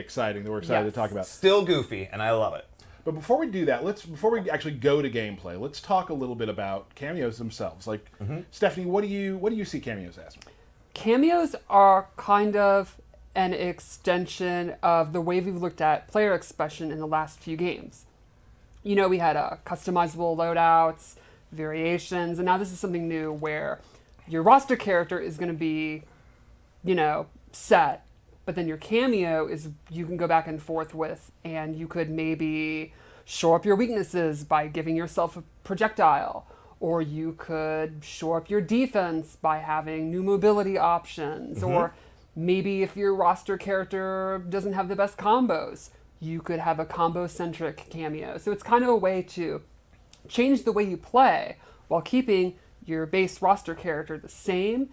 exciting that we're excited to talk about. Still goofy, and I love it. But before we do that, before we actually go to gameplay, let's talk a little bit about cameos themselves. Like, Stephanie, what do you see cameos as? Cameos are kind of an extension of the way we've looked at player expression in the last few games. You know, we had customizable loadouts, variations, and now this is something new where your roster character is going to be, you know, set, but then your cameo is you can go back and forth with, and you could maybe shore up your weaknesses by giving yourself a projectile, or you could shore up your defense by having new mobility options, or maybe if your roster character doesn't have the best combos, you could have a combo-centric cameo. So it's kind of a way to change the way you play while keeping your base roster character the same.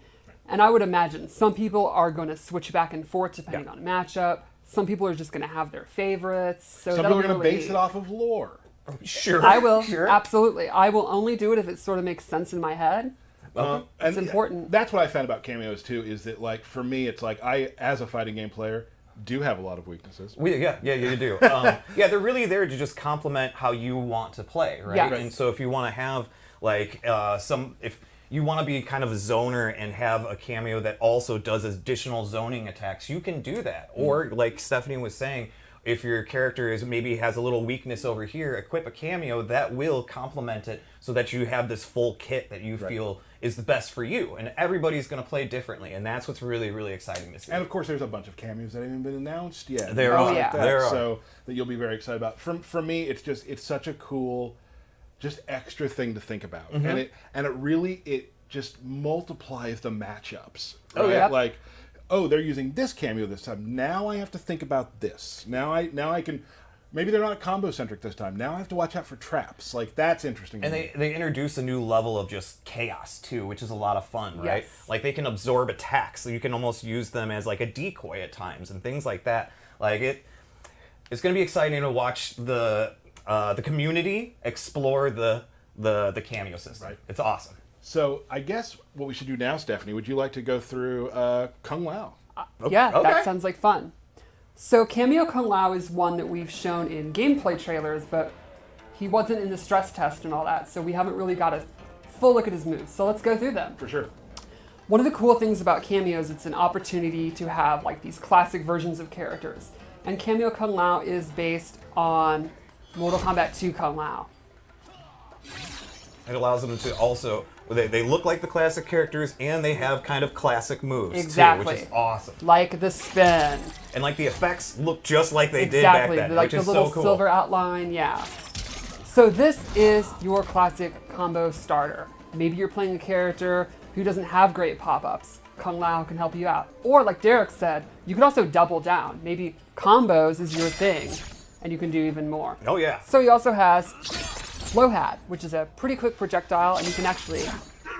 And I would imagine some people are going to switch back and forth depending on matchup. Some people are just going to have their favorites. So some people are going to base it off of lore. Sure. I will. Sure. Absolutely. I will only do it if it sort of makes sense in my head. It's important. That's what I found about cameos too, is that like for me, it's like I, as a fighting game player, do have a lot of weaknesses. Yeah, you do. Yeah, they're really there to just complement how you want to play, right? Yes. And so if you want to have like if you want to be kind of a zoner and have a cameo that also does additional zoning attacks, you can do that. Or like Stephanie was saying, if your character maybe has a little weakness over here, equip a cameo that will complement it so that you have this full kit that you feel is the best for you. And everybody's going to play differently, and that's what's really, really exciting to see. And of course, there's a bunch of cameos that haven't been announced yet. There are. So that you'll be very excited about. For me, it's such a cool, just extra thing to think about, and it really just multiplies the matchups. Right? Oh yeah, like. Oh, they're using this cameo this time. Now I have to think about this. Now I can. Maybe they're not combo centric this time. Now I have to watch out for traps. Like that's interesting. And they introduce a new level of just chaos too, which is a lot of fun, right? Yes. Like they can absorb attacks, so you can almost use them as like a decoy at times and things like that. Like it's going to be exciting to watch the community explore the cameo system. Right. It's awesome. So I guess what we should do now, Stephanie, would you like to go through Kung Lao? Yeah, that sounds like fun. So Cameo Kung Lao is one that we've shown in gameplay trailers, but he wasn't in the stress test and all that, so we haven't really got a full look at his moves. So let's go through them. For sure. One of the cool things about cameos, it's an opportunity to have like these classic versions of characters. And Cameo Kung Lao is based on Mortal Kombat 2 Kung Lao. It allows them to also, they look like the classic characters and they have kind of classic moves Exactly. too, which is awesome. Like the spin. And like the effects look just like they did back then, like which the is little so cool. silver outline, yeah. So this is your classic combo starter. Maybe you're playing a character who doesn't have great pop-ups. Kung Lao can help you out. Or like Derek said, you could also double down. Maybe combos is your thing, and you can do even more. Oh yeah. So he also has Low Hat, which is a pretty quick projectile, and you can actually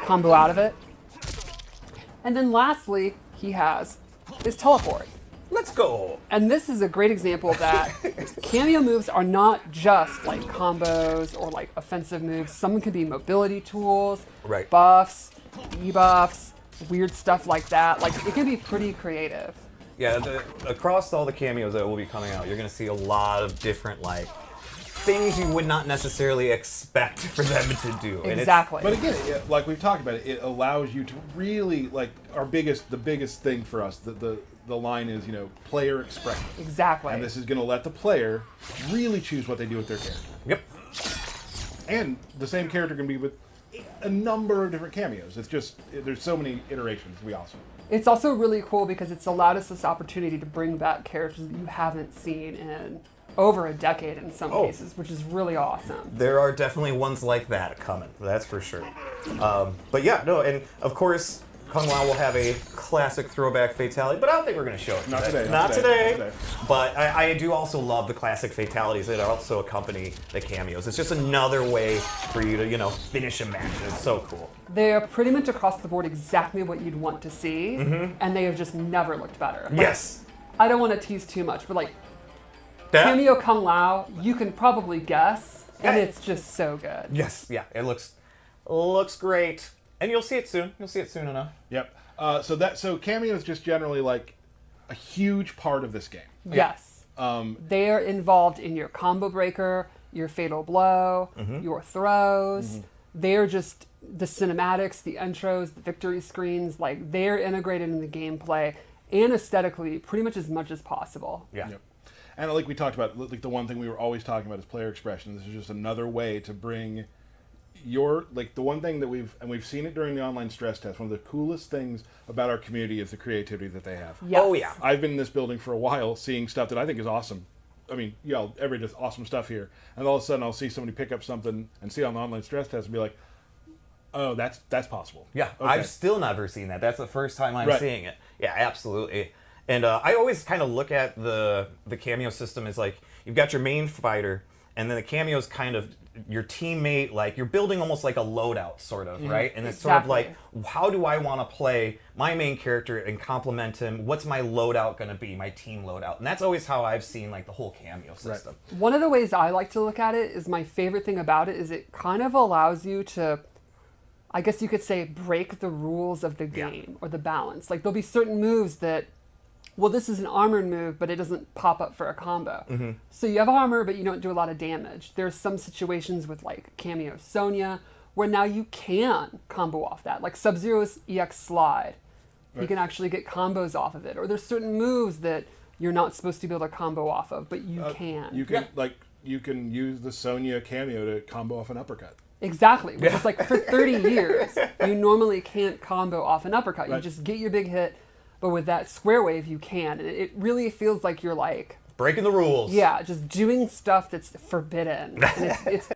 combo out of it. And then lastly, he has his teleport. Let's go. And this is a great example that cameo moves are not just like combos or like offensive moves. Some can be mobility tools, Right. buffs, debuffs, weird stuff like that. Like it can be pretty creative. Yeah, across all the cameos that will be coming out, you're going to see a lot of different like things you would not necessarily expect for them to do. And Exactly. But again, like we've talked about it allows you to really like the biggest thing for us. The line is, player expression. Exactly. And this is going to let the player really choose what they do with their character. Yep. And the same character can be with a number of different cameos. It's just, there's so many iterations. We also. It's also really cool because it's allowed us this opportunity to bring back characters that you haven't seen in over a decade in some cases, which is really awesome. There are definitely ones like that coming, that's for sure. But yeah, no, and of course, Kung Lao will have a classic throwback fatality, but I don't think we're going to show it today. Not today. But I do also love the classic fatalities that also accompany the cameos. It's just another way for you to, finish a match. It's so cool. They are pretty much across the board exactly what you'd want to see, and they have just never looked better. Yes. I don't want to tease too much, but Cameo Kung Lao, you can probably guess, and it's just so good. Yes, yeah, it looks great. And you'll see it soon. You'll see it soon enough. Yep. So cameo is just generally like a huge part of this game. Yes. They are involved in your combo breaker, your fatal blow, your throws. They're just the cinematics, the intros, the victory screens. Like, they're integrated in the gameplay and aesthetically pretty much as possible. Yeah. Yep. And like we talked about, like the one thing we were always talking about is player expression. This is just another way to bring your, like the one thing that we've seen it during the online stress test, one of the coolest things about our community is the creativity that they have. Yes. Oh, yeah. I've been in this building for a while seeing stuff that I think is awesome. I mean, everybody does awesome stuff here. And all of a sudden I'll see somebody pick up something and see it on the online stress test and be like, oh, that's possible. Yeah, Okay. I've still never seen that. That's the first time I'm Right. seeing it. Yeah, absolutely. And I always kind of look at the cameo system as like, you've got your main fighter, and then the cameo's kind of your teammate, like you're building almost like a loadout sort of, right? And it's sort of like, how do I want to play my main character and complement him? What's my loadout going to be, my team loadout? And that's always how I've seen like the whole cameo system. One of the ways I like to look at it is, my favorite thing about it is it kind of allows you to, I guess you could say, break the rules of the game or the balance. Like, there'll be certain moves that, well, this is an armored move, but it doesn't pop up for a combo. So you have armor, but you don't do a lot of damage. There's some situations with like Cameo Sonya where now you can combo off that. Like Sub-Zero's EX slide. You can actually get combos off of it. Or there's certain moves that you're not supposed to be able to combo off of, but you can. You can you can use the Sonya cameo to combo off an uppercut. Exactly. Which is like, for 30 years, you normally can't combo off an uppercut. You just get your big hit, but with that square wave, you can. And it really feels like you're like... Breaking the rules. Yeah, just doing stuff that's forbidden. And it's